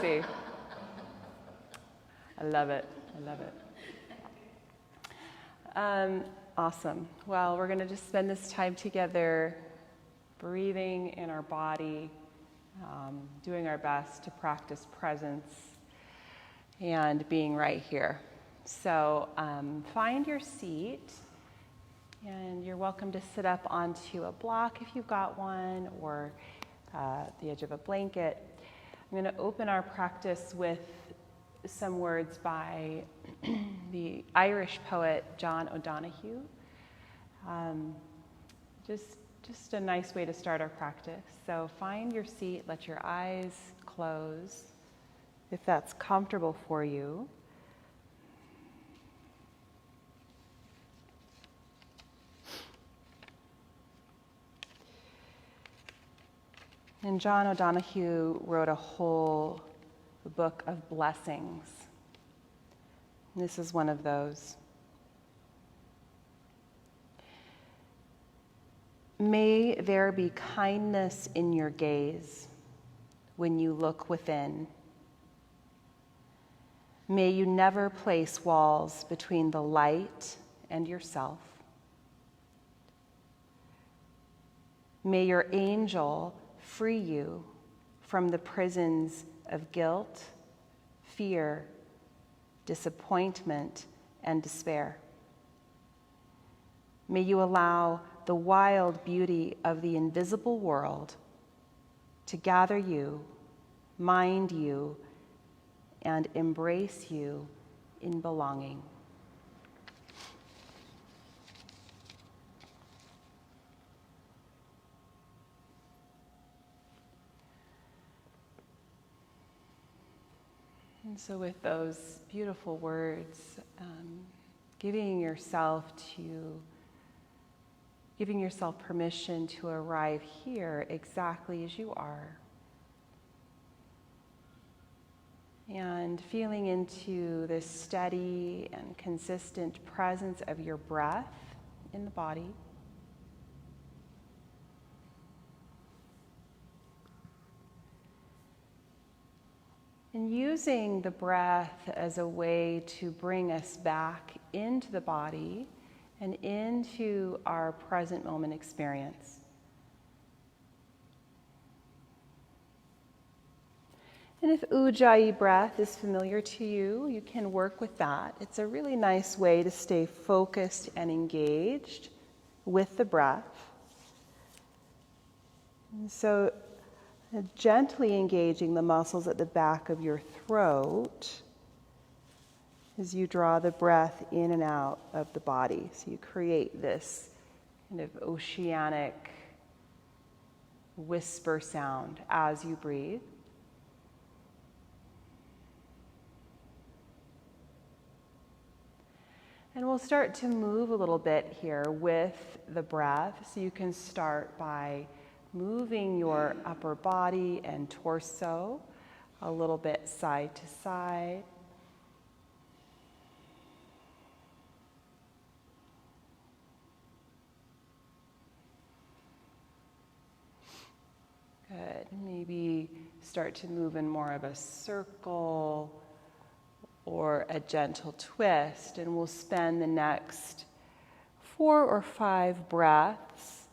see. I love it. I love it. Awesome. Well, we're going to just spend this time together breathing in our body, doing our best to practice presence and being right here. So find your seat, and you're welcome to sit up onto a block if you've got one, or the edge of a blanket. I'm going to open our practice with some words by the Irish poet John O'Donoghue. Just a nice way to start our practice. So find your seat, let your eyes close if that's comfortable for you. And John O'Donoghue wrote a whole book of blessings. And this is one of those. May there be kindness in your gaze when you look within. May you never place walls between the light and yourself. May your angel free you from the prisons of guilt, fear, disappointment, and despair. May you allow the wild beauty of the invisible world to gather you, mind you, and embrace you in belonging. And so with those beautiful words, giving yourself permission to arrive here exactly as you are. And feeling into this steady and consistent presence of your breath in the body. And using the breath as a way to bring us back into the body and into our present moment experience. And if Ujjayi breath is familiar to you, you can work with that. It's a really nice way to stay focused and engaged with the breath. And so gently engaging the muscles at the back of your throat as you draw the breath in and out of the body. So you create this kind of oceanic whisper sound as you breathe. And we'll start to move a little bit here with the breath. So you can start by moving your upper body and torso a little bit side to side. Good. Maybe start to move in more of a circle or a gentle twist, and we'll spend the next 4 or 5 breaths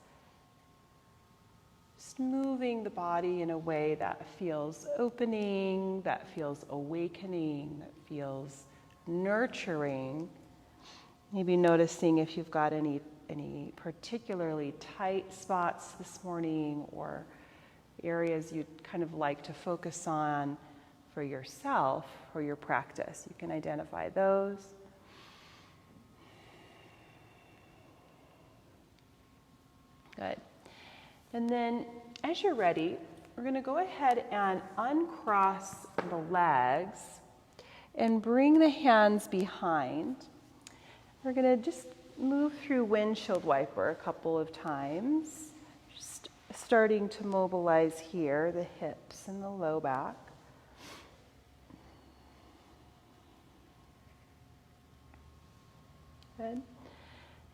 just moving the body in a way that feels opening, that feels awakening, that feels nurturing. Maybe noticing if you've got any particularly tight spots this morning or areas you'd kind of like to focus on for yourself or your practice. You can identify those. Good. And then as you're ready, we're going to go ahead and uncross the legs and bring the hands behind. We're going to just move through windshield wiper a couple of times, just starting to mobilize here, the hips and the low back. Good.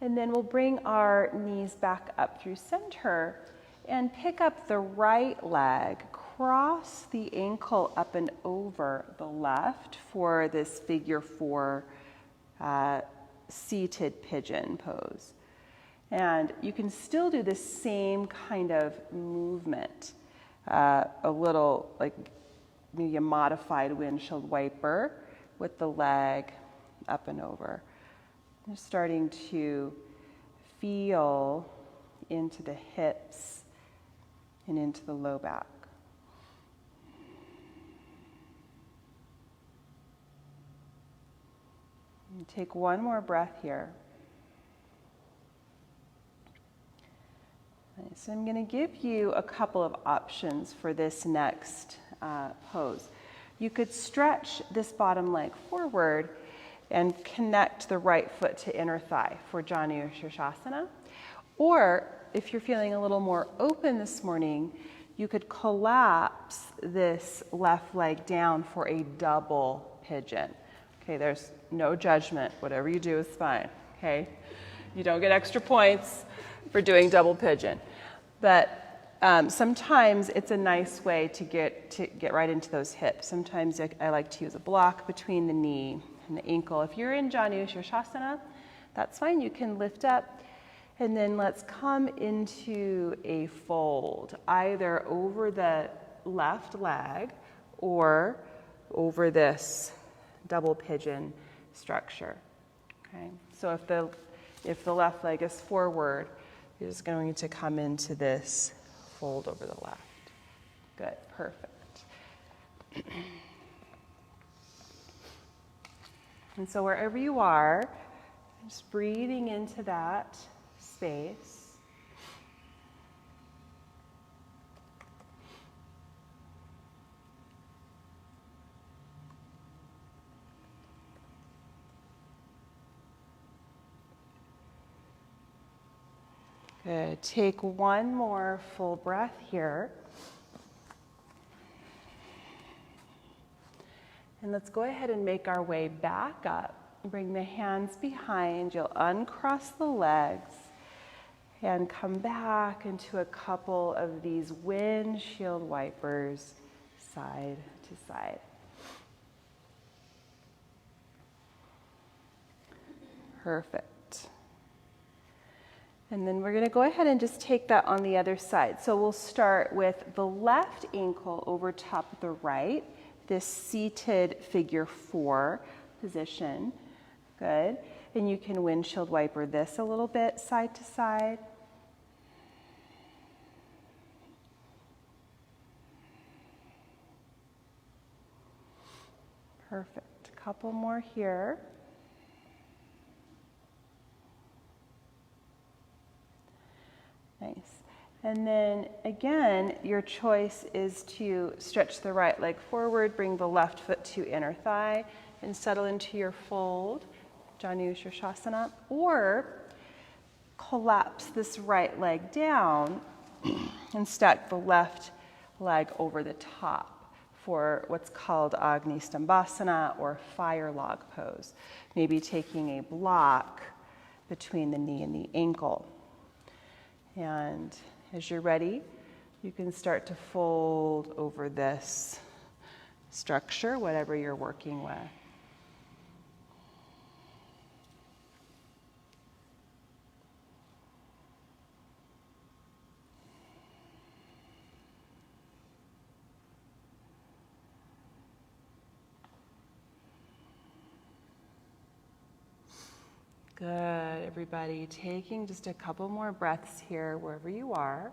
And then we'll bring our knees back up through center and pick up the right leg, cross the ankle up and over the left for this figure 4 seated pigeon pose. And you can still do the same kind of movement, a little like maybe a modified windshield wiper with the leg up and over. You're starting to feel into the hips and into the low back. And take one more breath here. So I'm going to give you a couple of options for this next pose. You could stretch this bottom leg forward and connect the right foot to inner thigh for Janu Shirshasana. Or if you're feeling a little more open this morning, you could collapse this left leg down for a double pigeon. Okay, there's no judgment. Whatever you do is fine, okay? You don't get extra points for doing double pigeon. But sometimes it's a nice way to get right into those hips. Sometimes I like to use a block between the knee and the ankle. If you're in Janu Shirshasana, that's fine. You can lift up, and then let's come into a fold, either over the left leg or over this double pigeon structure. Okay, so if the left leg is forward, you're just going to come into this fold over the left. Good, perfect. And so wherever you are, just breathing into that space. Good. Take one more full breath here. And let's go ahead and make our way back up. Bring the hands behind. You'll uncross the legs and come back into a couple of these windshield wipers, side to side. Perfect. And then we're going to go ahead and just take that on the other side. So we'll start with the left ankle over top of the right, this seated figure 4 position. Good. And you can windshield wiper this a little bit side to side. Perfect. A couple more here. Nice. And then again, your choice is to stretch the right leg forward, bring the left foot to inner thigh, and settle into your fold, Janu Shirshasana, or collapse this right leg down and stack the left leg over the top for what's called Agni Stambhasana or fire log pose, maybe taking a block between the knee and the ankle. And as you're ready, you can start to fold over this structure, whatever you're working with. Good, everybody. Taking just a couple more breaths here, wherever you are.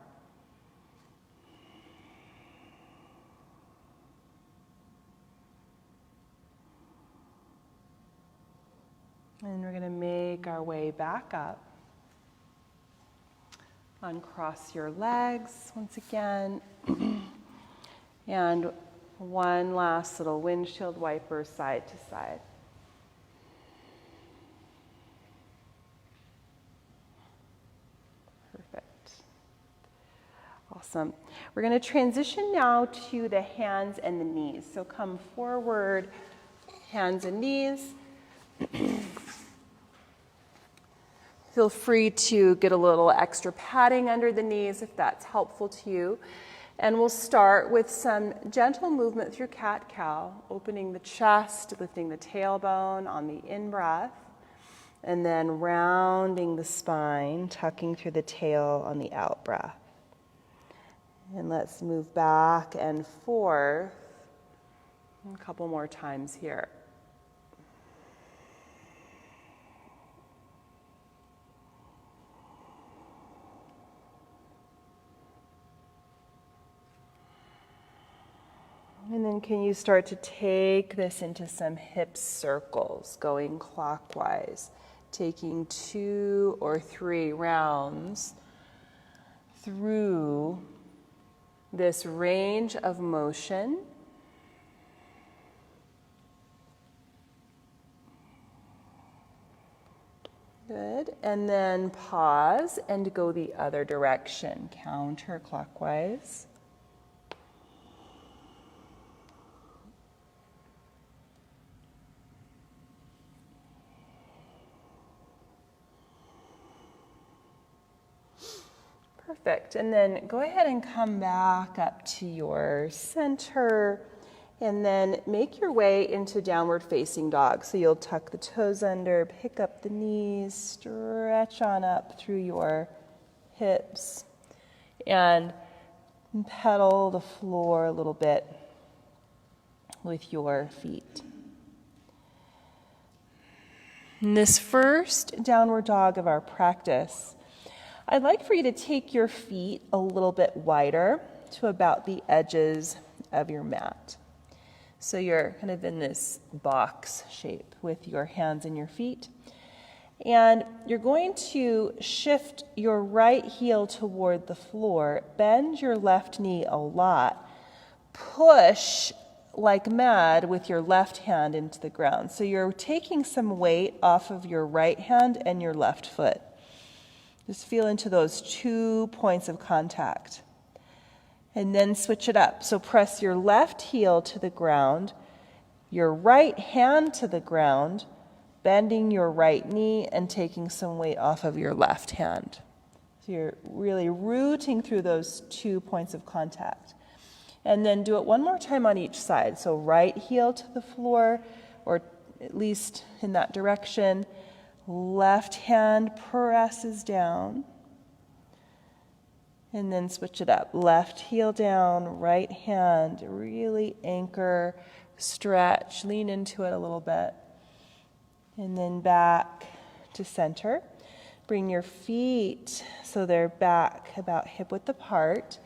And we're going to make our way back up. Uncross your legs once again. And one last little windshield wiper side to side. Awesome. We're going to transition now to the hands and the knees. So come forward, hands and knees. Feel free to get a little extra padding under the knees if that's helpful to you. And we'll start with some gentle movement through cat-cow, opening the chest, lifting the tailbone on the in-breath, and then rounding the spine, tucking through the tail on the out-breath. And let's move back and forth a couple more times here. And then can you start to take this into some hip circles, going clockwise, taking 2 or 3 rounds through this range of motion. Good. And then pause and go the other direction, counterclockwise. Perfect. And then go ahead and come back up to your center and then make your way into downward facing dog. So you'll tuck the toes under, pick up the knees, stretch on up through your hips and pedal the floor a little bit with your feet. In this first downward dog of our practice, I'd like for you to take your feet a little bit wider to about the edges of your mat. So you're kind of in this box shape with your hands and your feet. And you're going to shift your right heel toward the floor, bend your left knee a lot, push like mad with your left hand into the ground. So you're taking some weight off of your right hand and your left foot. Just feel into those 2 points of contact. And then switch it up. So press your left heel to the ground, your right hand to the ground, bending your right knee and taking some weight off of your left hand. So you're really rooting through those 2 points of contact. And then do it one more time on each side. So right heel to the floor, or at least in that direction. Left hand presses down. And then switch it up. Left heel down, right hand, really anchor, stretch, lean into it a little bit. And then back to center. Bring your feet so they're back about hip width apart.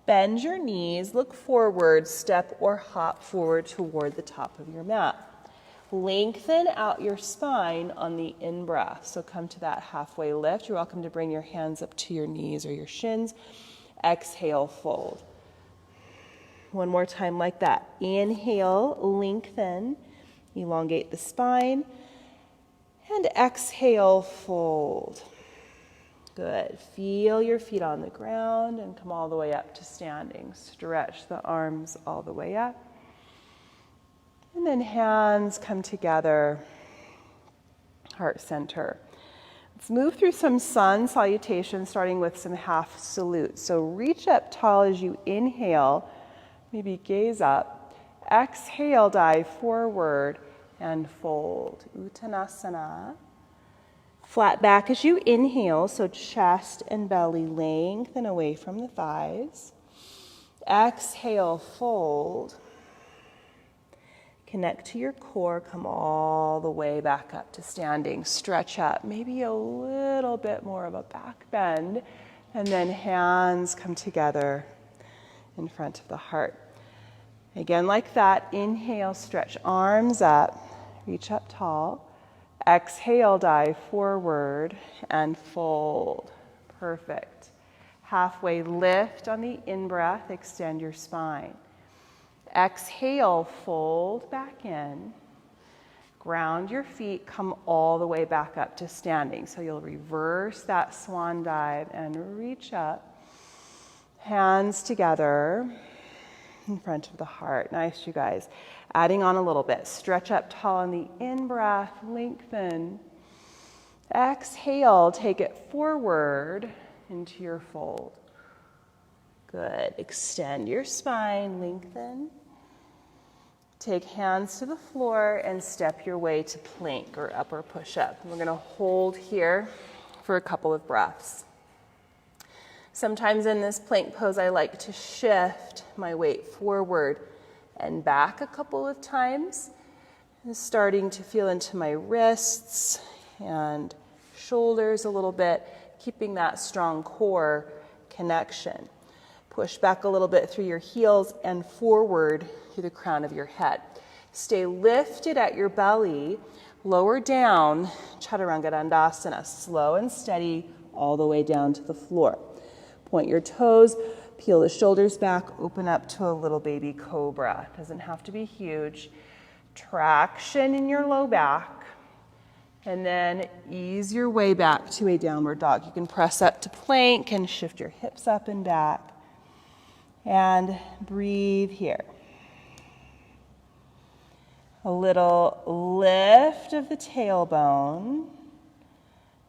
Bend your knees, look forward, step or hop forward toward the top of your mat. Lengthen out your spine on the in-breath. So come to that halfway lift. You're welcome to bring your hands up to your knees or your shins. Exhale, fold. One more time like that. Inhale, lengthen, elongate the spine. And exhale, fold. Good. Feel your feet on the ground and come all the way up to standing. Stretch the arms all the way up. And then hands come together, heart center. Let's move through some sun salutations, starting with some half salutes. So reach up tall as you inhale, maybe gaze up. Exhale, dive forward and fold. Uttanasana. Flat back as you inhale, so chest and belly lengthen away from the thighs. Exhale, fold. Connect to your core, come all the way back up to standing. Stretch up, maybe a little bit more of a back bend, and then hands come together in front of the heart. Again, like that, inhale, stretch arms up, reach up tall. Exhale, dive forward and fold. Perfect. Halfway lift on the in-breath, extend your spine. Exhale, fold back in. Ground your feet, come all the way back up to standing. So you'll reverse that swan dive and reach up. Hands together in front of the heart. Nice, you guys. Adding on a little bit. Stretch up tall on the in-breath, lengthen. Exhale, take it forward into your fold. Good. Extend your spine, lengthen. Take hands to the floor and step your way to plank or upper push-up. We're going to hold here for a couple of breaths. Sometimes in this plank pose, I like to shift my weight forward and back a couple of times. And starting to feel into my wrists and shoulders a little bit, keeping that strong core connection. Push back a little bit through your heels and forward through the crown of your head. Stay lifted at your belly, lower down, Chaturanga Dandasana, slow and steady all the way down to the floor. Point your toes, peel the shoulders back, open up to a little baby cobra. Doesn't have to be huge. Traction in your low back, and then ease your way back to a downward dog. You can press up to plank and shift your hips up and back. And breathe here. A little lift of the tailbone.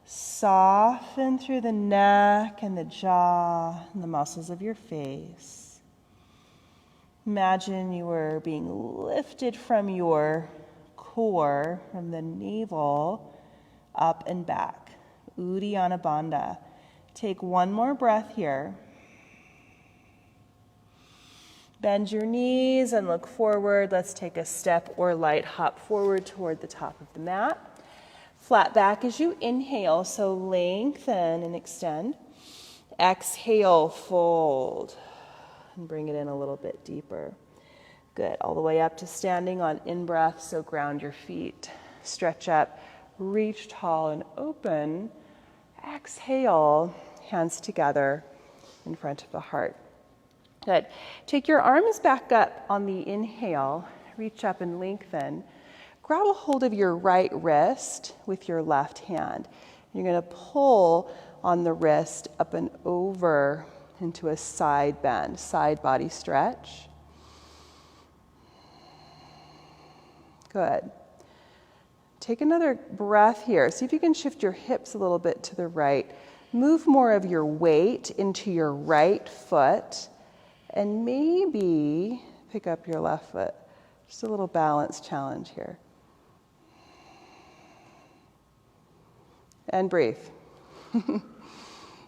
Soften through the neck and the jaw and the muscles of your face. Imagine you were being lifted from your core, from the navel, up and back. Uddiyana Bandha. Take one more breath here. Bend your knees and look forward. Let's take a step or light hop forward toward the top of the mat. Flat back as you inhale, so lengthen and extend. Exhale, fold. And bring it in a little bit deeper. Good. All the way up to standing on in-breath, so ground your feet. Stretch up, reach tall and open. Exhale, hands together in front of the heart. Good. Take your arms back up on the inhale. Reach up and lengthen. Grab a hold of your right wrist with your left hand. You're going to pull on the wrist up and over into a side bend, side body stretch. Good. Take another breath here. See if you can shift your hips a little bit to the right. Move more of your weight into your right foot. And maybe pick up your left foot. Just a little balance challenge here. And breathe.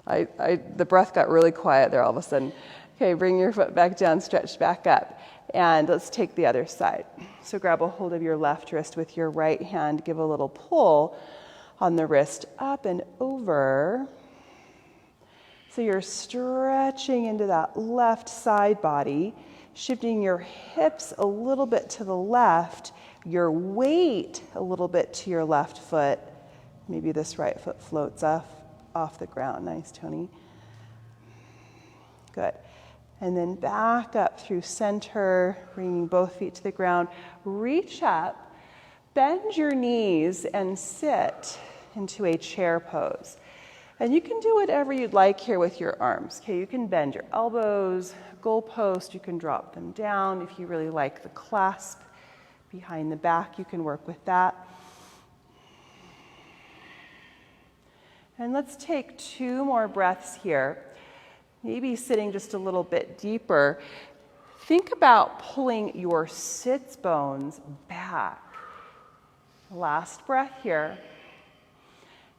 The breath got really quiet there all of a sudden. Okay, bring your foot back down, stretch back up. And let's take the other side. So grab a hold of your left wrist with your right hand. Give a little pull on the wrist up and over. So you're stretching into that left side body, shifting your hips a little bit to the left, your weight a little bit to your left foot. Maybe this right foot floats off the ground. Nice, Tony. Good. And then back up through center, bringing both feet to the ground. Reach up, bend your knees, and sit into a chair pose. And you can do whatever you'd like here with your arms. Okay, you can bend your elbows, goalpost, you can drop them down. If you really like the clasp behind the back, you can work with that. And let's take 2 more breaths here. Maybe sitting just a little bit deeper. Think about pulling your sits bones back. Last breath here.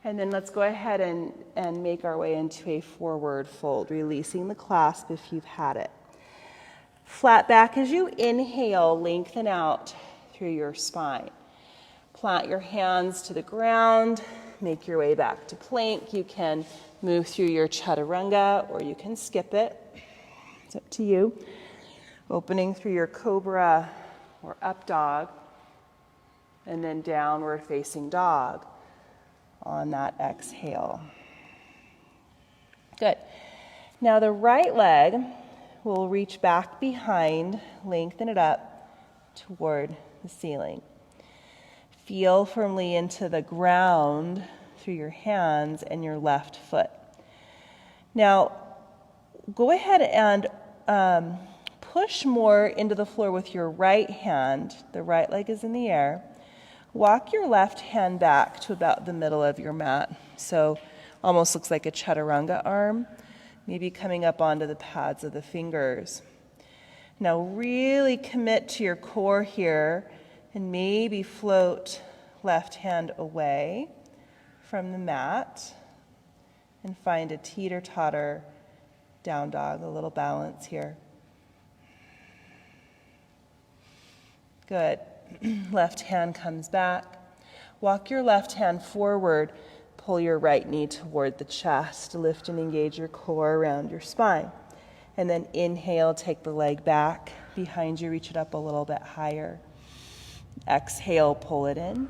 And then let's go ahead and make our way into a forward fold, releasing the clasp if you've had it. Flat back as you inhale, lengthen out through your spine. Plant your hands to the ground, make your way back to plank. You can move through your chaturanga or you can skip it. It's up to you. Opening through your cobra or up dog, and then downward facing dog on that exhale. Good. Now the right leg will reach back behind, lengthen it up toward the ceiling. Feel firmly into the ground through your hands and your left foot. Now, go ahead and push more into the floor with your right hand. The right leg is in the air. Walk your left hand back to about the middle of your mat. So almost looks like a chaturanga arm. maybe coming up onto the pads of the fingers. Now really commit to your core here and maybe float left hand away from the mat and find a teeter-totter down dog, a little balance here. Good. Left hand comes back. Walk your left hand forward. Pull your right knee toward the chest. Lift and engage your core around your spine. And then inhale, take the leg back behind you, reach it up a little bit higher. Exhale, pull it in.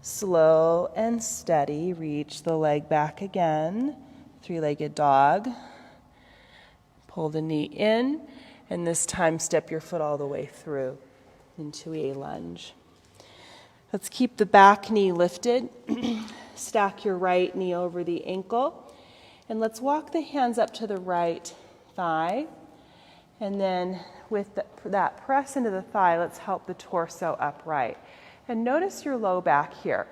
Slow and steady, reach the leg back again. Three-legged dog. Pull the knee in, and this time step your foot all the way through into a lunge. Let's keep the back knee lifted. Stack your right knee over the ankle. And let's walk the hands up to the right thigh. And then with that press into the thigh, let's help the torso upright. And notice your low back here.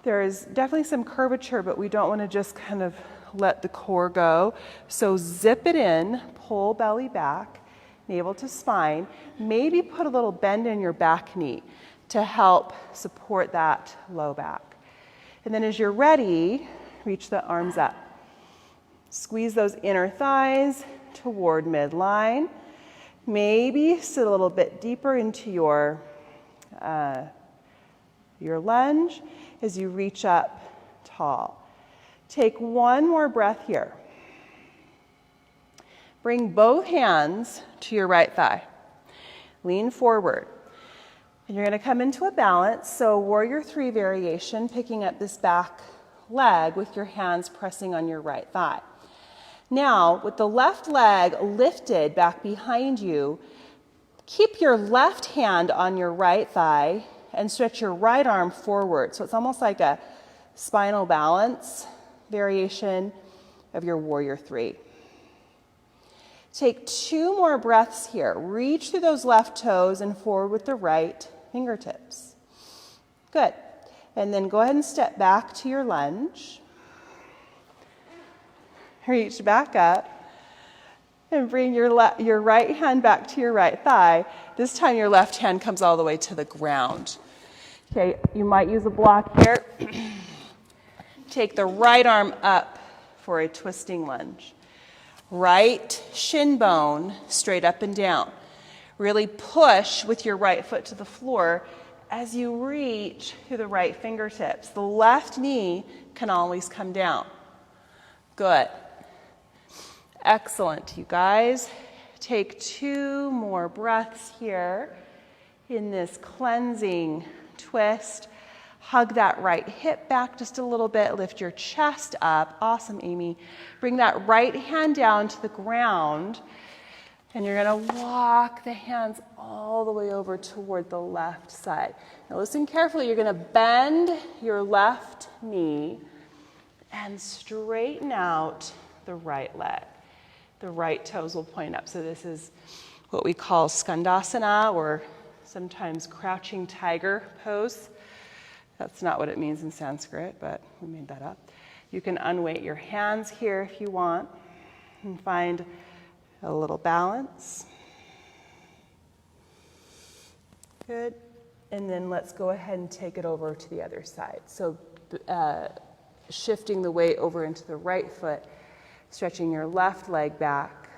There is definitely some curvature, but we don't want to just kind of let the core go. So zip it in, pull belly back, navel to spine. Maybe put a little bend in your back knee to help support that low back. And then as you're ready, reach the arms up. Squeeze those inner thighs toward midline. Maybe sit a little bit deeper into your lunge as you reach up tall. Take one more breath here. Bring both hands to your right thigh. Lean forward. And you're going to come into a balance. So warrior 3 variation, picking up this back leg with your hands pressing on your right thigh. Now, with the left leg lifted back behind you, keep your left hand on your right thigh and stretch your right arm forward. So it's almost like a spinal balance variation of your warrior 3. Take 2 more breaths here. Reach through those left toes and forward with the right fingertips. Good. And then go ahead and step back to your lunge. Reach back up and bring your right hand back to your right thigh. This time your left hand comes all the way to the ground. Okay, you might use a block here. Take the right arm up for a twisting lunge. Right shin bone straight up and down. Really push with your right foot to the floor as you reach through the right fingertips. The left knee can always come down. Good. Excellent, you guys. Take 2 more breaths here in this cleansing twist. Hug that right hip back just a little bit. Lift your chest up. Awesome, Amy. Bring that right hand down to the ground. And you're going to walk the hands all the way over toward the left side. Now listen carefully. You're going to bend your left knee and straighten out the right leg. The right toes will point up. So this is what we call skandasana, or sometimes crouching tiger pose. That's not what it means in Sanskrit, but we made that up. You can unweight your hands here if you want and find a little balance. Good. And then let's go ahead and take it over to the other side. So shifting the weight over into the right foot, stretching your left leg back.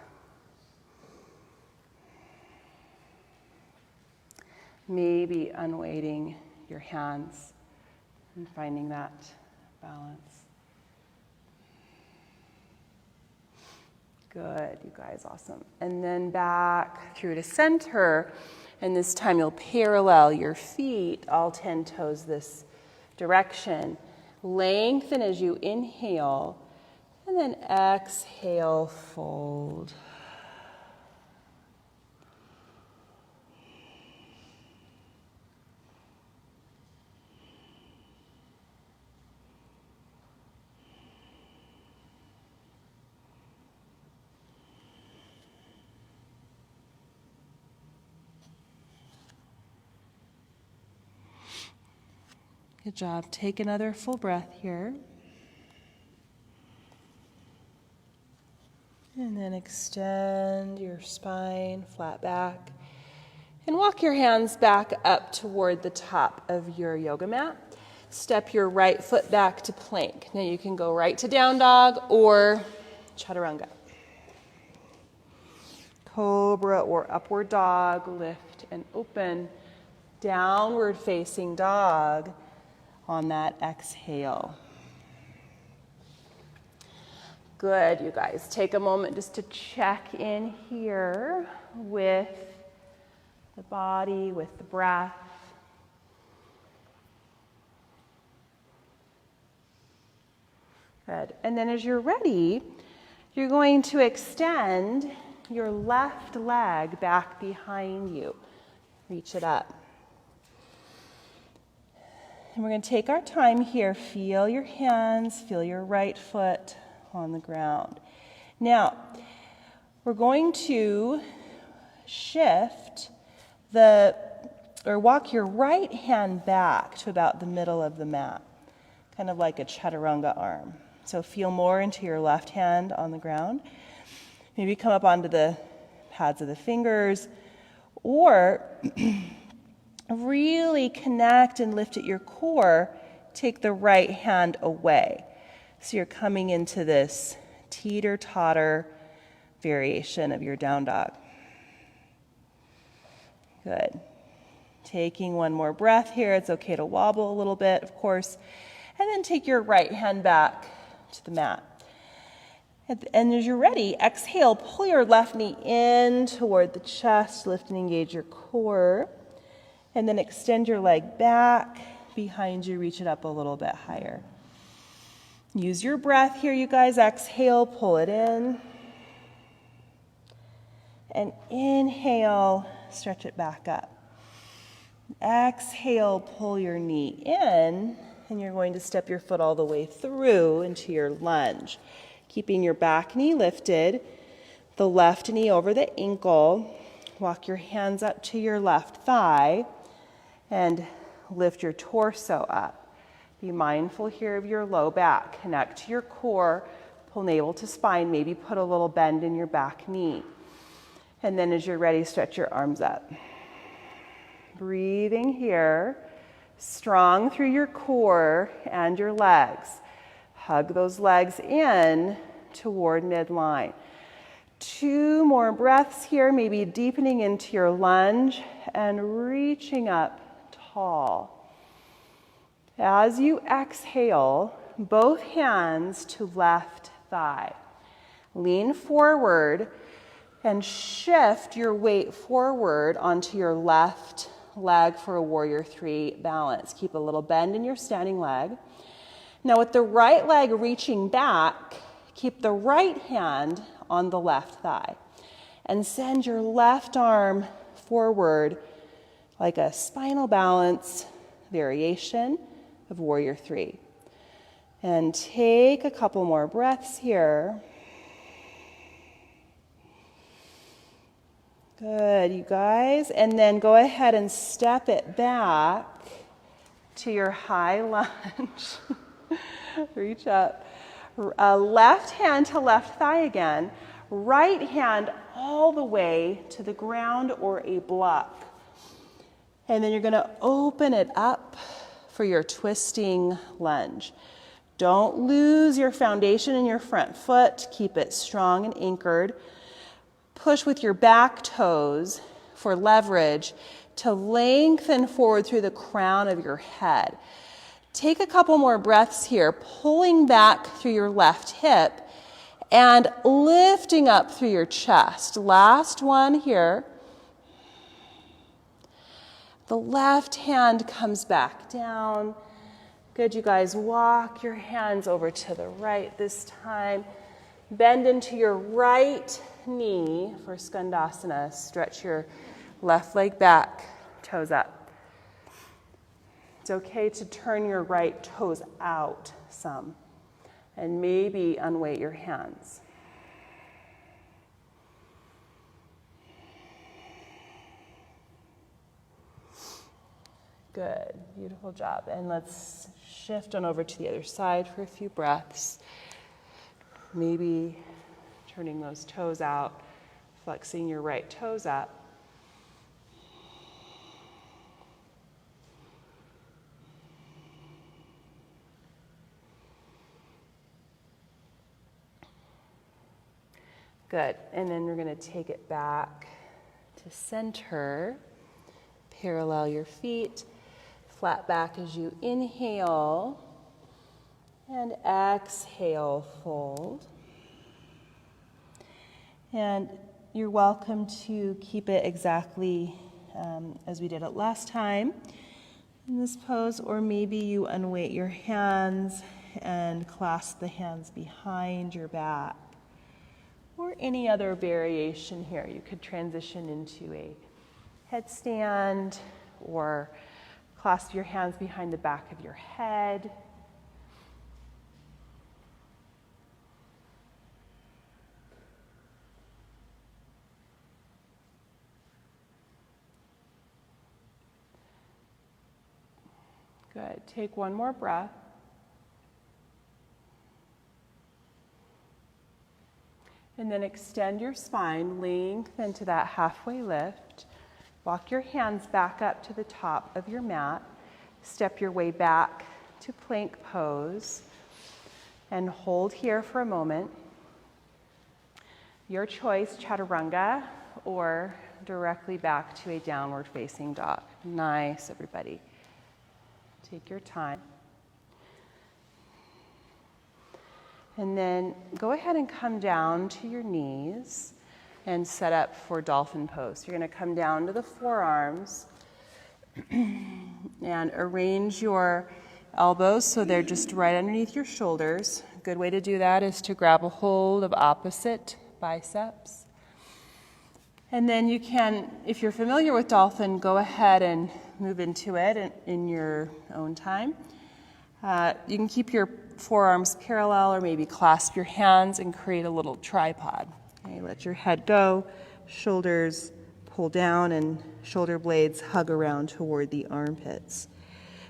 Maybe unweighting your hands and finding that balance. Good, you guys, awesome. And then back through to center, and this time you'll parallel your feet, all 10 toes this direction. Lengthen as you inhale, and then exhale, fold. Good job. Take another full breath here. And then extend your spine, flat back. And walk your hands back up toward the top of your yoga mat. Step your right foot back to plank. Now you can go right to down dog or chaturanga. Cobra or upward dog, lift and open. Downward facing dog on that exhale. Good, you guys. Take a moment just to check in here with the body, with the breath. Good. And then as you're ready, you're going to extend your left leg back behind you. Reach it up. And we're going to take our time here. Feel your hands, feel your right foot on the ground. Now, we're going to shift walk your right hand back to about the middle of the mat, kind of like a chaturanga arm. So feel more into your left hand on the ground. Maybe come up onto the pads of the fingers, or really connect and lift at your core. Take the right hand away. So you're coming into this teeter-totter variation of your down dog. Good. Taking one more breath here. It's okay to wobble a little bit, of course. And then take your right hand back to the mat. And as you're ready, exhale, pull your left knee in toward the chest, lift and engage your core. And then extend your leg back behind you, reach it up a little bit higher. Use your breath here, you guys. Exhale, pull it in. And inhale, stretch it back up. Exhale, pull your knee in, and you're going to step your foot all the way through into your lunge. Keeping your back knee lifted, the left knee over the ankle. Walk your hands up to your left thigh and lift your torso up. Be mindful here of your low back. Connect to your core, pull navel to spine, maybe put a little bend in your back knee. And then as you're ready, stretch your arms up. Breathing here, strong through your core and your legs. Hug those legs in toward midline. 2 more breaths here, maybe deepening into your lunge and reaching up tall. As you exhale, both hands to left thigh. Lean forward and shift your weight forward onto your left leg for a warrior 3 balance. Keep a little bend in your standing leg. Now with the right leg reaching back, keep the right hand on the left thigh and send your left arm forward like a spinal balance variation of warrior 3. And take a couple more breaths here. Good, you guys. And then go ahead and step it back to your high lunge. Reach up. Left hand to left thigh again. Right hand all the way to the ground or a block. And then you're going to open it up for your twisting lunge. Don't lose your foundation in your front foot. Keep it strong and anchored. Push with your back toes for leverage to lengthen forward through the crown of your head. Take a couple more breaths here, pulling back through your left hip and lifting up through your chest. Last one here. The left hand comes back down. Good, you guys. Walk your hands over to the right this time. Bend into your right knee for Skandasana. Stretch your left leg back, toes up. It's okay to turn your right toes out some and maybe unweight your hands. Good, beautiful job. And let's shift on over to the other side for a few breaths. Maybe turning those toes out, flexing your right toes up. Good, and then we're going to take it back to center. Parallel your feet, flat back as you inhale, and exhale, fold. And you're welcome to keep it exactly as we did it last time in this pose, or maybe you unweight your hands and clasp the hands behind your back, or any other variation here. You could transition into a headstand or clasp your hands behind the back of your head. Good. Take one more breath. And then extend your spine, lengthen to that halfway lift. Walk your hands back up to the top of your mat. Step your way back to plank pose. And hold here for a moment. Your choice, chaturanga, or directly back to a downward facing dog. Nice, everybody. Take your time. And then go ahead and come down to your knees and set up for dolphin pose. You're going to come down to the forearms and arrange your elbows so they're just right underneath your shoulders. A good way to do that is to grab a hold of opposite biceps. And then you can, if you're familiar with dolphin, go ahead and move into it in your own time. You can keep your forearms parallel or maybe clasp your hands and create a little tripod. Okay, let your head go, shoulders pull down, and shoulder blades hug around toward the armpits.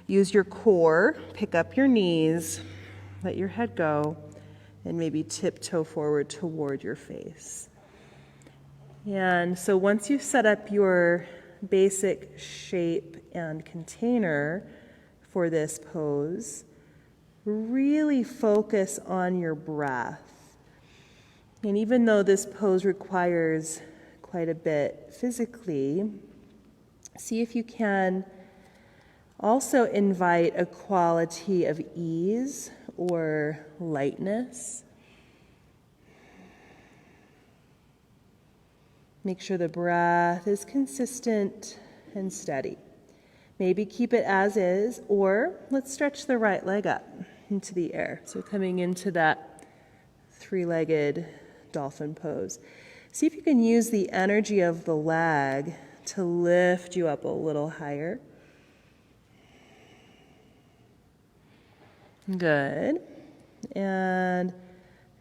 Use your core, pick up your knees, let your head go, and maybe tiptoe forward toward your face. And so once you've set up your basic shape and container for this pose, really focus on your breath. And even though this pose requires quite a bit physically, see if you can also invite a quality of ease or lightness. Make sure the breath is consistent and steady. Maybe keep it as is, or let's stretch the right leg up into the air. So coming into that three-legged dolphin pose. See if you can use the energy of the leg to lift you up a little higher. Good. And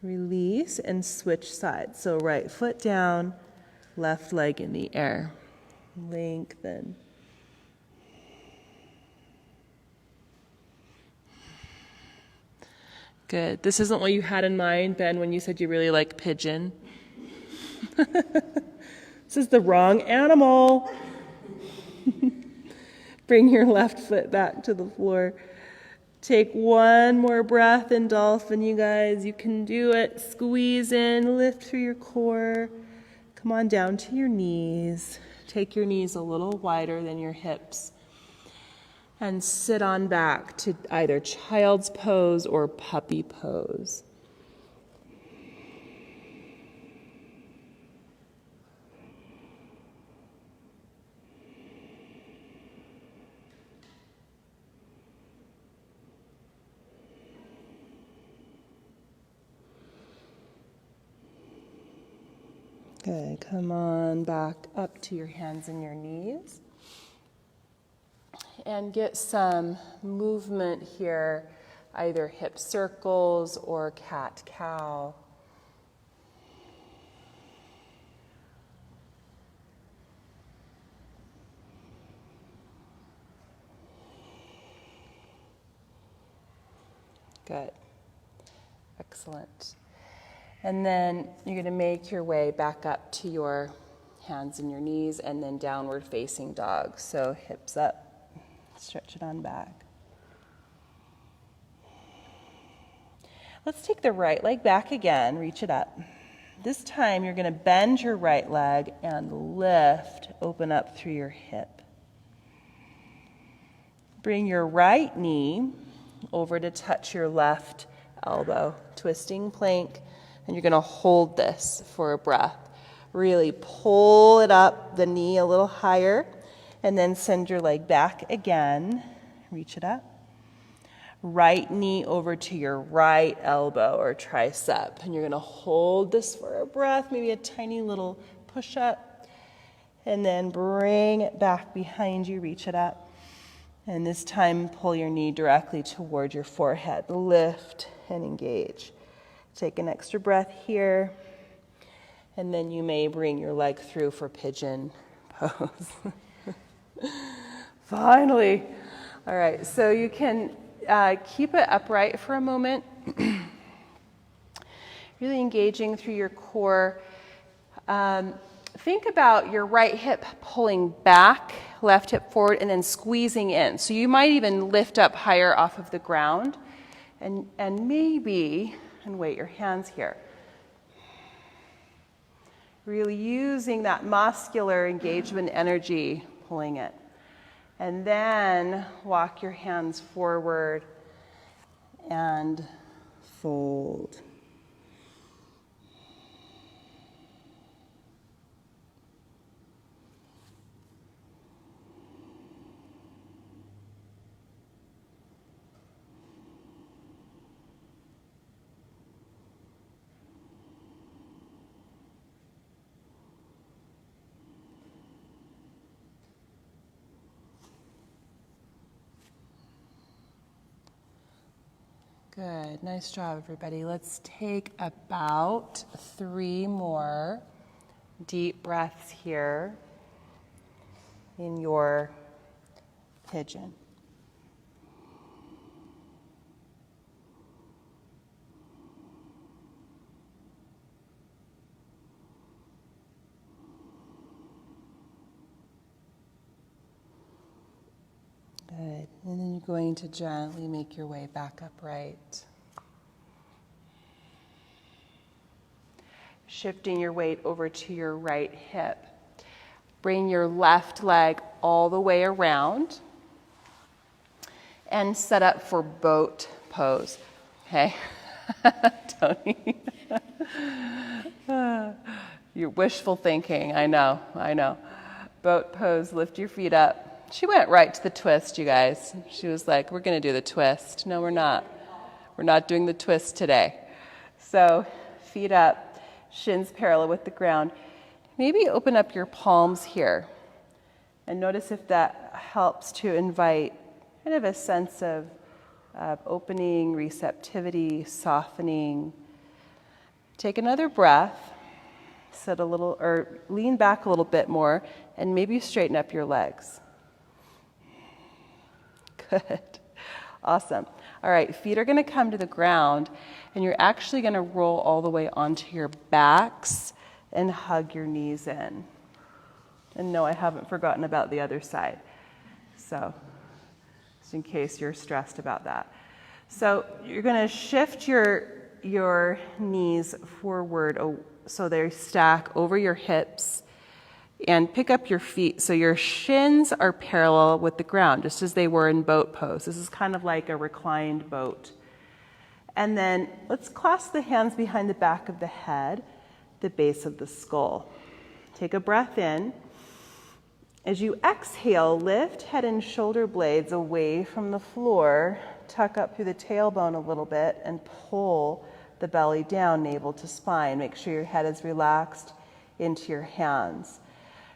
release and switch sides. So right foot down, left leg in the air. Lengthen. Good. This isn't what you had in mind, Ben, when you said you really like pigeon. This is the wrong animal. Bring your left foot back to the floor. Take one more breath in dolphin, you guys. You can do it. Squeeze in, lift through your core. Come on down to your knees. Take your knees a little wider than your hips. And sit on back to either child's pose or puppy pose. Good. Come on back up to your hands and your knees. And get some movement here, either hip circles or cat-cow. Good. Excellent. And then you're going to make your way back up to your hands and your knees, and then downward facing dog. So hips up, stretch it on back. Let's take the right leg back again, reach it up. This time you're going to bend your right leg and lift, open up through your hip. Bring your right knee over to touch your left elbow, twisting plank, and you're going to hold this for a breath. Really pull it up, the knee a little higher, and then send your leg back again. Reach it up. Right knee over to your right elbow or tricep, and you're going to hold this for a breath, maybe a tiny little push-up, and then bring it back behind you, reach it up. And this time, pull your knee directly toward your forehead. Lift and engage. Take an extra breath here. And then you may bring your leg through for pigeon pose. Finally. All right, so you can keep it upright for a moment. Really engaging through your core. Think about your right hip pulling back, left hip forward, and then squeezing in. So you might even lift up higher off of the ground. And maybe, and wait, your hands here. Really using that muscular engagement energy, pulling it. And then walk your hands forward and fold. Good. Nice job, everybody. Let's take about 3 more deep breaths here in your pigeon. Good. And then you're going to gently make your way back upright. Shifting your weight over to your right hip. Bring your left leg all the way around and set up for boat pose. Okay? Tony. You're wishful thinking. I know. Boat pose, lift your feet up. She went right to the twist, you guys. She was like, we're going to do the twist. No, we're not. We're not doing the twist today. So feet up, shins parallel with the ground. Maybe open up your palms here. And notice if that helps to invite kind of a sense of opening, receptivity, softening. Take another breath. Sit a little, or lean back a little bit more, and maybe straighten up your legs. Good. Awesome. All right, feet are going to come to the ground, and you're actually going to roll all the way onto your backs and hug your knees in. And no, I haven't forgotten about the other side. So, just in case you're stressed about that. So, you're going to shift your knees forward so they stack over your hips. And pick up your feet so your shins are parallel with the ground, just as they were in boat pose. This is kind of like a reclined boat. And then let's clasp the hands behind the back of the head, the base of the skull. Take a breath in. As you exhale, lift head and shoulder blades away from the floor, tuck up through the tailbone a little bit, and pull the belly down, navel to spine. Make sure your head is relaxed into your hands.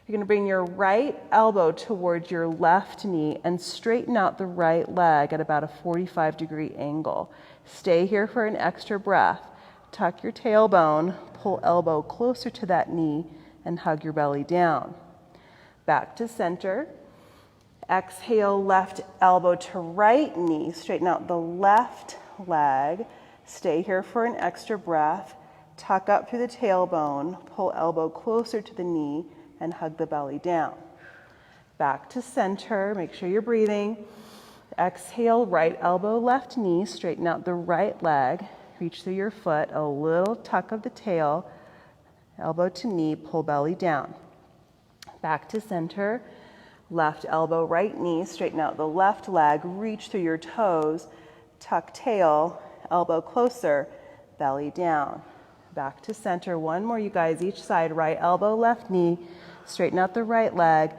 You're going to bring your right elbow towards your left knee and straighten out the right leg at about a 45-degree angle. Stay here for an extra breath. Tuck your tailbone, pull elbow closer to that knee, and hug your belly down. Back to center. Exhale, left elbow to right knee. Straighten out the left leg. Stay here for an extra breath. Tuck up through the tailbone, pull elbow closer to the knee, and hug the belly down. Back to center, make sure you're breathing. Exhale, right elbow, left knee, straighten out the right leg, reach through your foot, a little tuck of the tail, elbow to knee, pull belly down. Back to center, left elbow, right knee, straighten out the left leg, reach through your toes, tuck tail, elbow closer, belly down. Back to center, one more you guys, each side, right elbow, left knee, straighten out the right leg,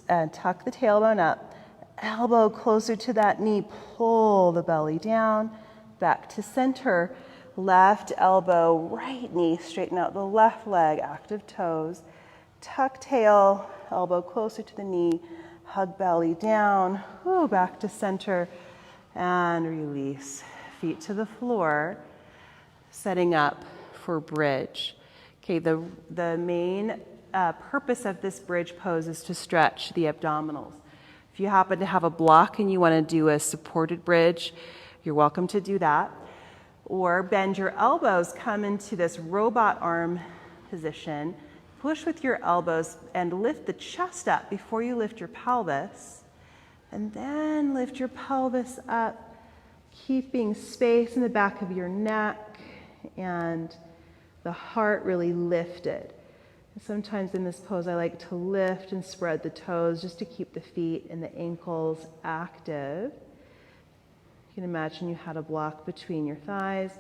and tuck the tailbone up, elbow closer to that knee, pull the belly down, back to center, left elbow, right knee, straighten out the left leg, active toes, tuck tail, elbow closer to the knee, hug belly down, back to center, and release. Feet to the floor, setting up for bridge. Okay, the main purpose of this bridge pose is to stretch the abdominals. If you happen to have a block and you want to do a supported bridge, you're welcome to do that. Or bend your elbows, come into this robot arm position, push with your elbows and lift the chest up before you lift your pelvis. And then lift your pelvis up, keeping space in the back of your neck and the heart really lifted. Sometimes in this pose, I like to lift and spread the toes just to keep the feet and the ankles active. You can imagine you had a block between your thighs,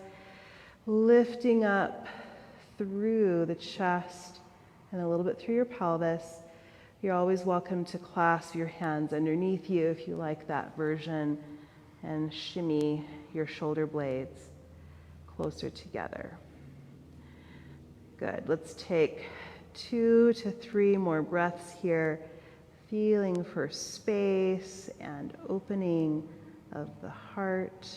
lifting up through the chest and a little bit through your pelvis. You're always welcome to clasp your hands underneath you if you like that version and shimmy your shoulder blades closer together. Good. Let's take 2 to 3 more breaths here, feeling for space and opening of the heart.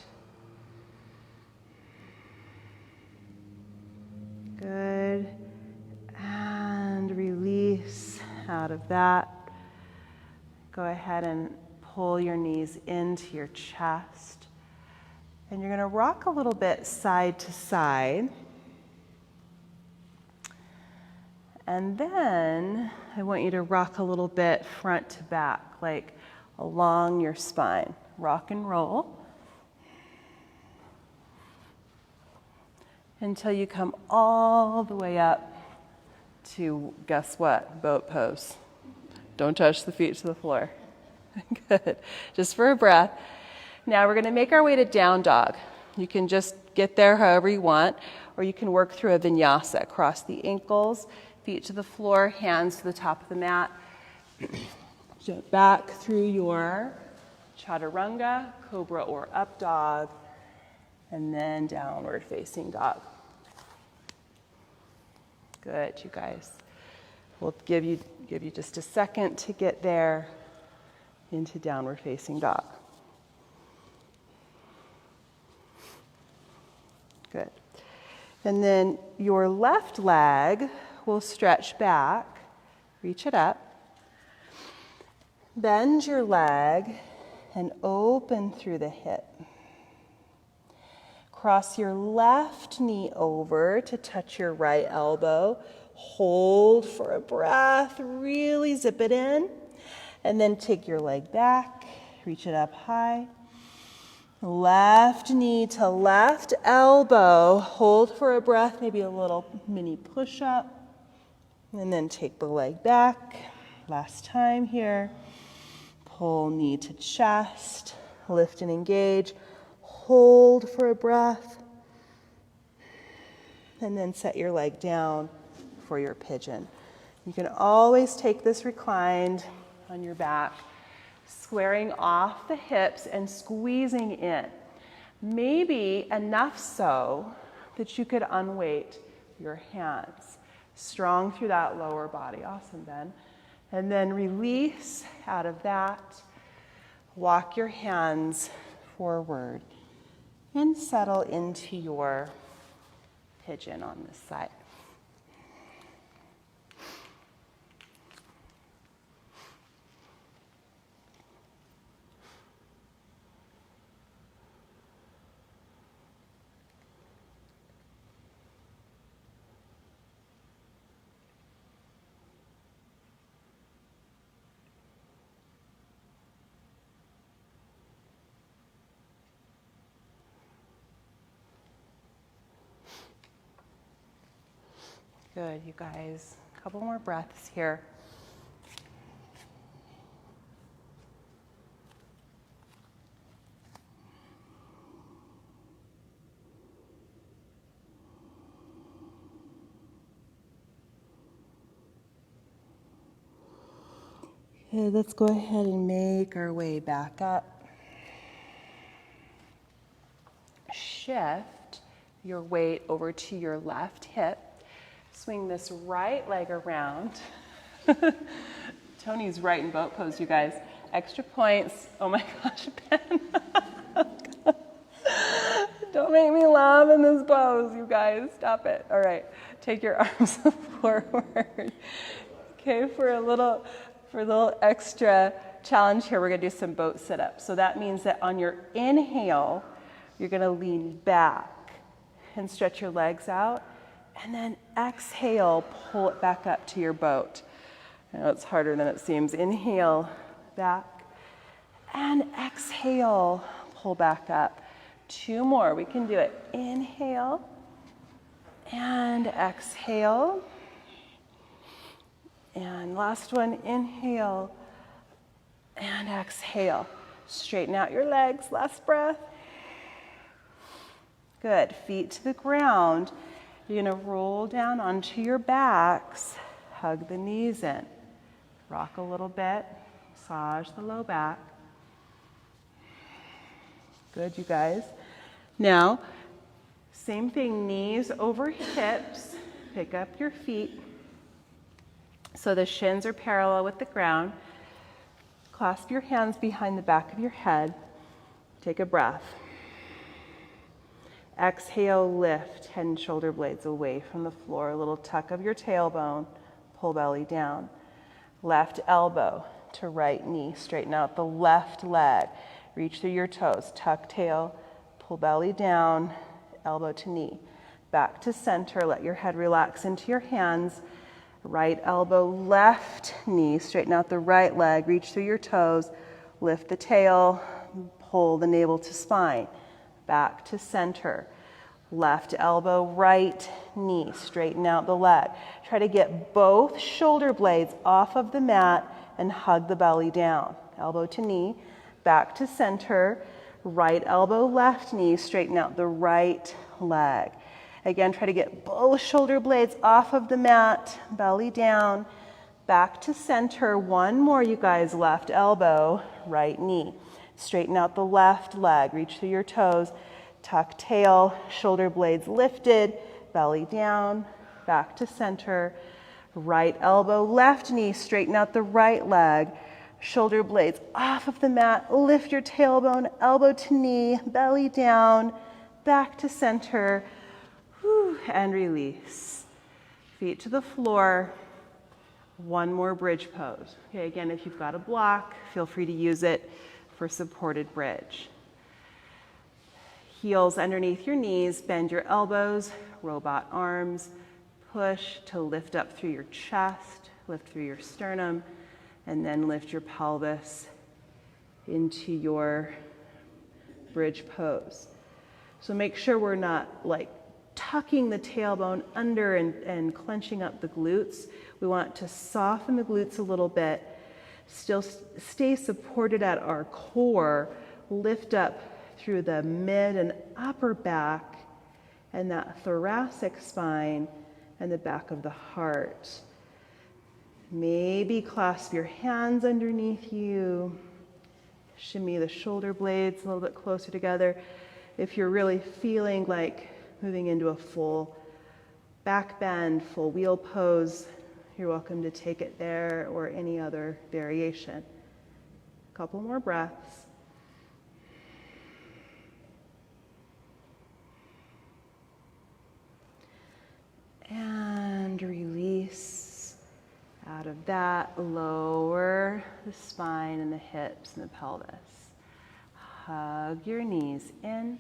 Good. And release out of that. Go ahead and pull your knees into your chest. And you're going to rock a little bit side to side. And then I want you to rock a little bit front to back, like along your spine. Rock and roll until you come all the way up to, guess what, boat pose. Don't touch the feet to the floor. Good. Just for a breath. Now we're going to make our way to down dog. You can just get there however you want, or you can work through a vinyasa. Cross the ankles, feet to the floor, hands to the top of the mat. Jump back through your chaturanga, cobra or up dog, and then downward facing dog. Good, you guys. We'll give you just a second to get there into downward facing dog. Good. And then your left leg will stretch back, reach it up, bend your leg and open through the hip. Cross your left knee over to touch your right elbow. Hold for a breath, really zip it in. And then take your leg back, reach it up high. Left knee to left elbow. Hold for a breath, maybe a little mini push-up. And then take the leg back. Last time here. Pull knee to chest. Lift and engage. Hold for a breath. And then set your leg down for your pigeon. You can always take this reclined on your back, squaring off the hips and squeezing in. Maybe enough so that you could unweight your hands. Strong through that lower body. Awesome, Ben. And then release out of that. Walk your hands forward and settle into your pigeon on this side. Good, you guys. A couple more breaths here. Good, let's go ahead and make our way back up. Shift your weight over to your left hip. Swing this right leg around. Tony's right in boat pose, you guys. Extra points. Oh my gosh, Ben. Don't make me laugh in this pose, you guys. Stop it. All right, take your arms forward. Okay, for a little extra challenge here, we're gonna do some boat sit-ups. So that means that on your inhale, you're gonna lean back and stretch your legs out. And then exhale, pull it back up to your boat. I know it's harder than it seems. Inhale, back. And exhale, pull back up. 2 more, we can do it. Inhale and exhale. And last one, inhale and exhale. Straighten out your legs, last breath. Good, feet to the ground. You're gonna roll down onto your backs, hug the knees in. Rock a little bit, massage the low back. Good, you guys. Now, same thing, knees over hips. Pick up your feet so the shins are parallel with the ground. Clasp your hands behind the back of your head. Take a breath. Exhale, lift head and shoulder blades away from the floor. A little tuck of your tailbone, pull belly down. Left elbow to right knee, straighten out the left leg. Reach through your toes, tuck tail, pull belly down, elbow to knee. Back to center, let your head relax into your hands. Right elbow, left knee, straighten out the right leg, reach through your toes, lift the tail, pull the navel to spine. Back to center. Left elbow, right knee, straighten out the leg. Try to get both shoulder blades off of the mat and hug the belly down. Elbow to knee, back to center. Right elbow, left knee, straighten out the right leg. Again, try to get both shoulder blades off of the mat, belly down, back to center. One more, you guys. Left elbow, right knee. Straighten out the left leg, reach through your toes, tuck tail, shoulder blades lifted, belly down, back to center. Right elbow, left knee, straighten out the right leg, shoulder blades off of the mat, lift your tailbone, elbow to knee, belly down, back to center. And release. Feet to the floor. One more bridge pose. Okay, again, if you've got a block, feel free to use it for supported bridge. Heels underneath your knees, bend your elbows, robot arms, push to lift up through your chest, lift through your sternum, and then lift your pelvis into your bridge pose. So make sure we're not like tucking the tailbone under and clenching up the glutes. We want to soften the glutes a little bit, still stay supported at our core, lift up through the mid and upper back and that thoracic spine and the back of the heart. Maybe clasp your hands underneath you, shimmy the shoulder blades a little bit closer together. If you're really feeling like moving into a full back bend, full wheel pose, you're welcome to take it there or any other variation. A couple more breaths. And release. Out of that, lower the spine and the hips and the pelvis. Hug your knees in.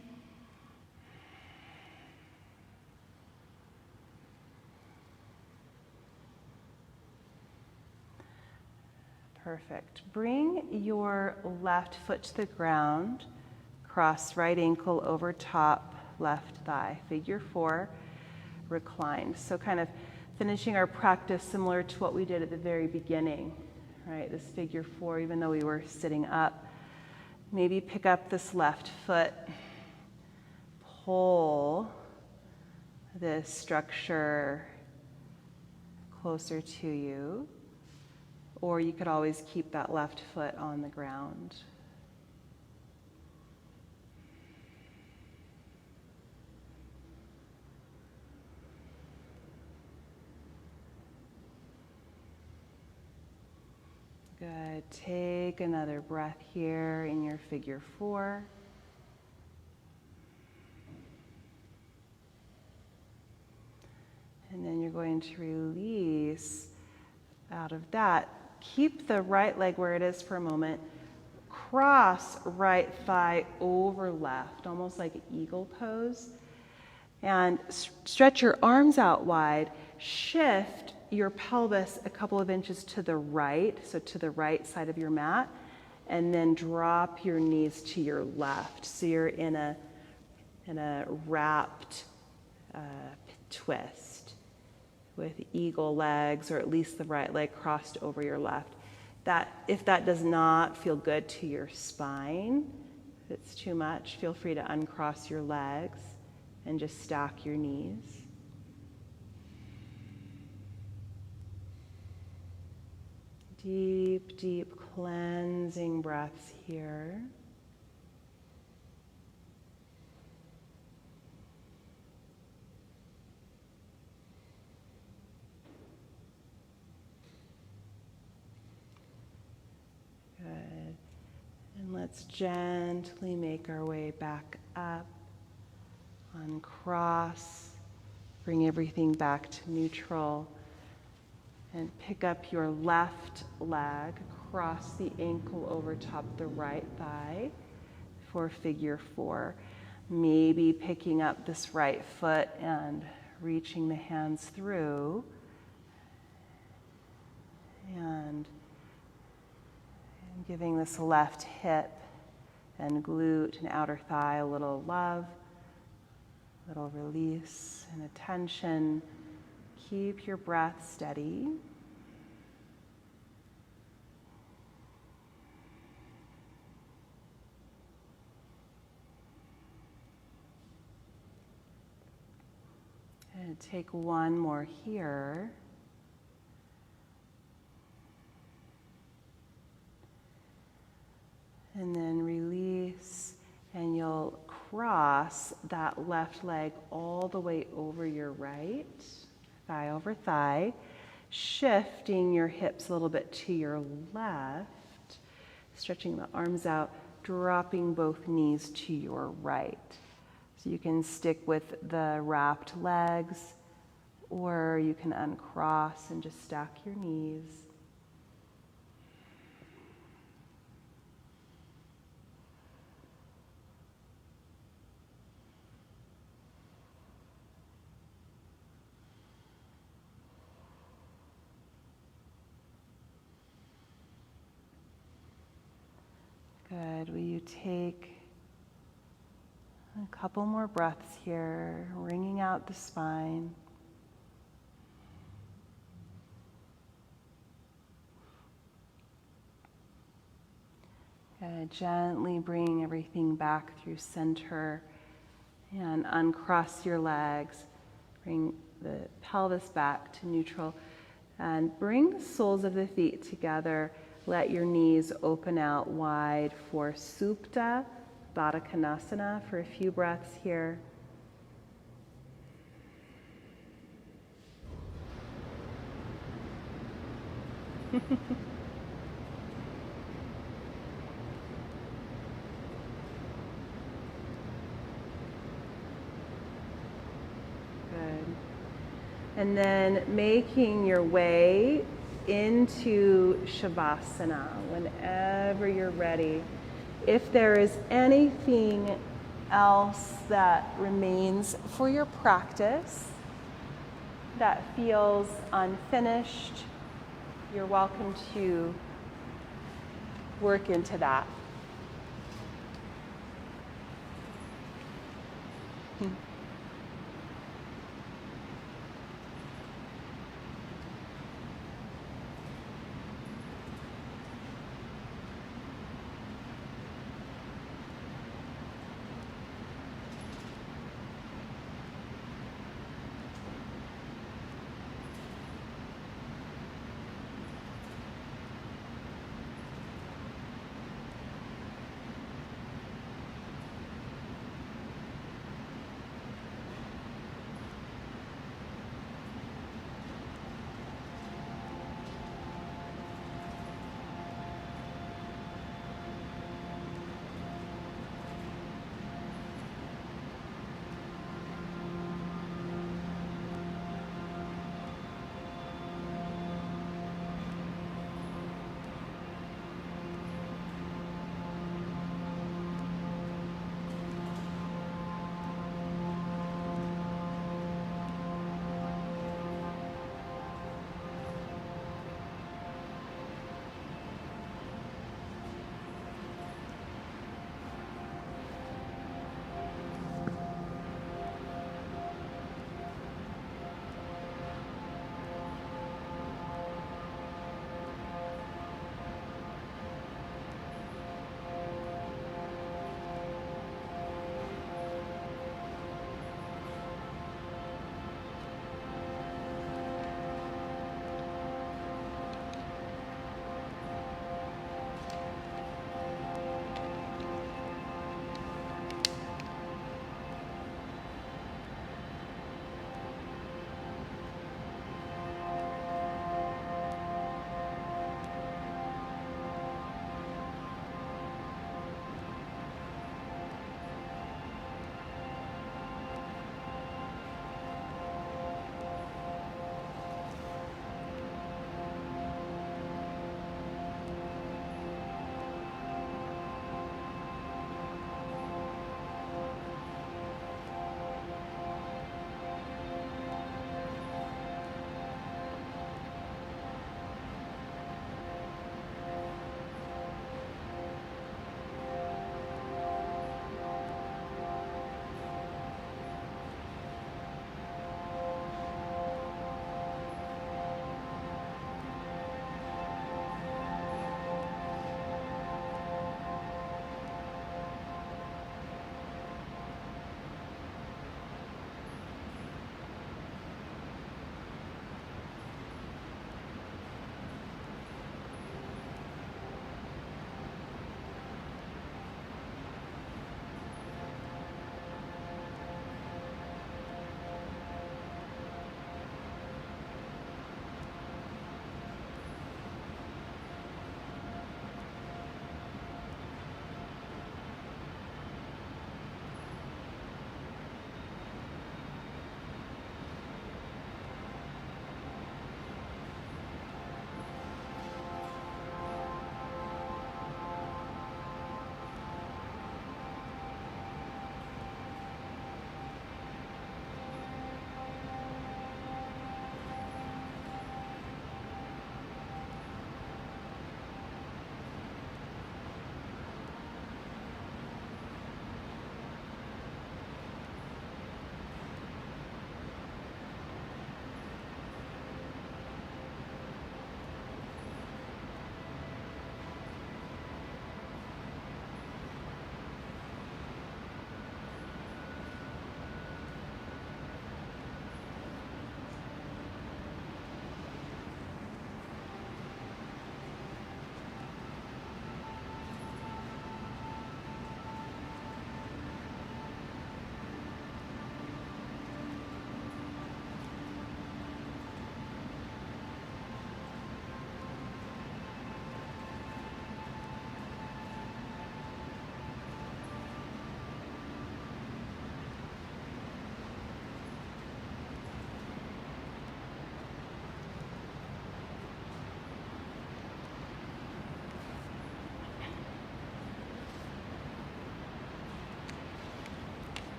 Perfect. Bring your left foot to the ground. Cross right ankle over top left thigh. Figure 4. Reclined. So kind of finishing our practice similar to what we did at the very beginning, right? This figure 4, even though we were sitting up. Maybe pick up this left foot, pull this structure closer to you, or you could always keep that left foot on the ground. Good. Take another breath here in your figure 4. And then you're going to release out of that. Keep the right leg where it is for a moment. Cross right thigh over left, almost like an eagle pose. And stretch your arms out wide. Shift your pelvis a couple of inches to the right, so to the right side of your mat. And then drop your knees to your left. So you're in a wrapped twist with eagle legs, or at least the right leg crossed over your left. If that does not feel good to your spine, if it's too much, feel free to uncross your legs and just stack your knees. Deep, deep cleansing breaths here. Good. And let's gently make our way back up. Uncross. Bring everything back to neutral. And pick up your left leg. Cross the ankle over top the right thigh for figure 4. Maybe picking up this right foot and reaching the hands through. And giving this left hip and glute and outer thigh a little love, a little release and attention. Keep your breath steady. And take one more here. And then release, and you'll cross that left leg all the way over your right, thigh over thigh, shifting your hips a little bit to your left, stretching the arms out, dropping both knees to your right. So you can stick with the wrapped legs, or you can uncross and just stack your knees. Good. Will you take a couple more breaths here, wringing out the spine. Gently bring everything back through center and uncross your legs. Bring the pelvis back to neutral and bring the soles of the feet together. Let your knees open out wide for Supta Baddha Konasana for a few breaths here. And then making your way into Shavasana whenever you're ready. If there is anything else that remains for your practice that feels unfinished, you're welcome to work into that.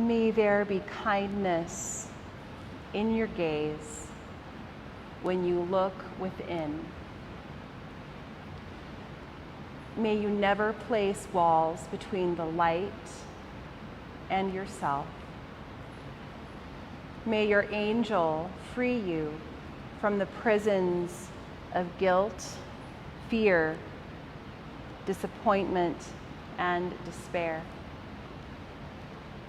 May there be kindness in your gaze when you look within. May you never place walls between the light and yourself. May your angel free you from the prisons of guilt, fear, disappointment, and despair.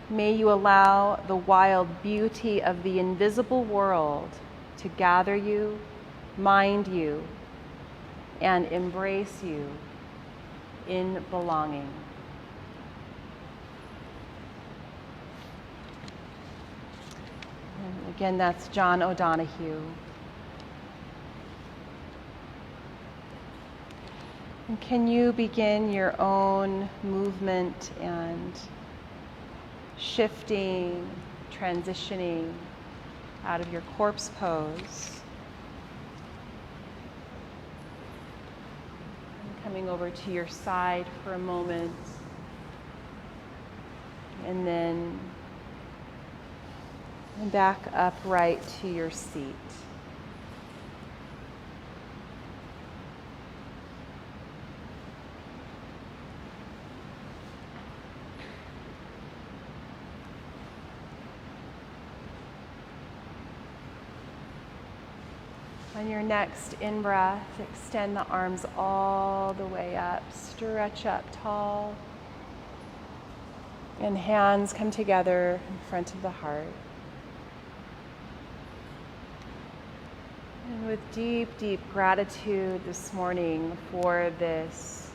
May you allow the wild beauty of the invisible world to gather you, mind you, and embrace you in belonging. And again, that's John O'Donohue. And can you begin your own movement and shifting, transitioning out of your corpse pose. And coming over to your side for a moment. And then back upright to your seat. On your next in-breath, extend the arms all the way up, stretch up tall, and hands come together in front of the heart. And with deep, deep gratitude this morning for this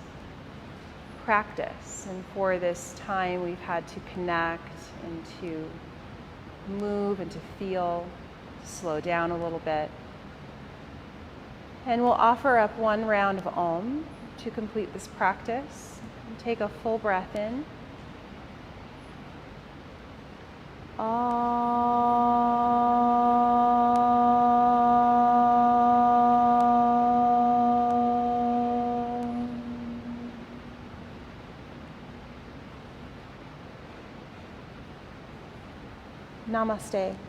practice and for this time we've had to connect and to move and to feel, slow down a little bit. And we'll offer up one round of Om to complete this practice. And take a full breath in. Namaste.